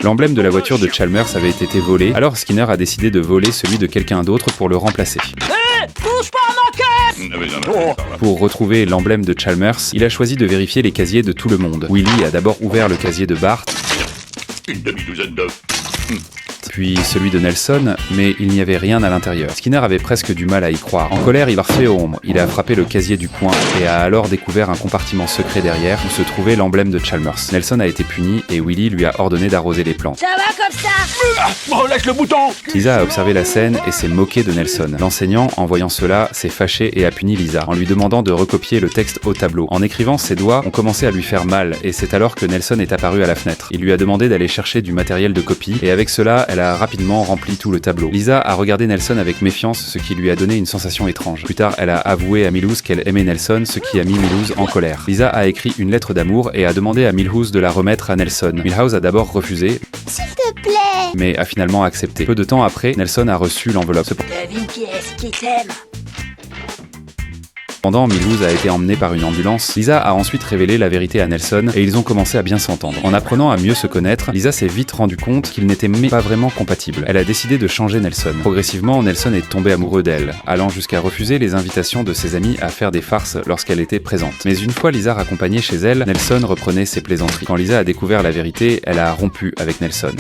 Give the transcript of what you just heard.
L'emblème de la voiture de Chalmers avait été volé, alors Skinner a décidé de voler celui de quelqu'un d'autre pour le remplacer. Touche pas à ma caisse! Pour retrouver l'emblème de Chalmers, il a choisi de vérifier les casiers de tout le monde. Willie a d'abord ouvert le casier de Bart, Une demi-douzaine d'œufs. puis celui de Nelson, mais il n'y avait rien à l'intérieur. Skinner avait presque du mal à y croire. En colère, il a refait ombre. Il a frappé le casier du coin et a alors découvert un compartiment secret derrière où se trouvait l'emblème de Chalmers. Nelson a été puni et Willie lui a ordonné d'arroser les plantes. Ça va comme ça? Relâche le bouton! Lisa a observé la scène et s'est moquée de Nelson. L'enseignant, en voyant cela, s'est fâché et a puni Lisa, en lui demandant de recopier le texte au tableau. En écrivant, ses doigts ont commencé à lui faire mal, et c'est alors que Nelson est apparu à la fenêtre. Il lui a demandé d'aller chercher du matériel de copie, et avec cela, elle a rapidement rempli tout le tableau. Lisa a regardé Nelson avec méfiance, ce qui lui a donné une sensation étrange. Plus tard, elle a avoué à Milhouse qu'elle aimait Nelson, ce qui a mis Milhouse en colère. Lisa a écrit une lettre d'amour et a demandé à Milhouse de la remettre à Nelson. Milhouse a d'abord refusé, S'il te plaît. mais a finalement accepté. Peu de temps après, Nelson a reçu l'enveloppe. Devine qui est-ce qui t'aime? Cependant, Milhouse a été emmené par une ambulance. Lisa a ensuite révélé la vérité à Nelson et ils ont commencé à bien s'entendre. En apprenant à mieux se connaître, Lisa s'est vite rendu compte qu'ils n'étaient pas vraiment compatibles. Elle a décidé de changer Nelson. Progressivement, Nelson est tombé amoureux d'elle, allant jusqu'à refuser les invitations de ses amis à faire des farces lorsqu'elle était présente. Mais une fois Lisa raccompagnée chez elle, Nelson reprenait ses plaisanteries. Quand Lisa a découvert la vérité, elle a rompu avec Nelson.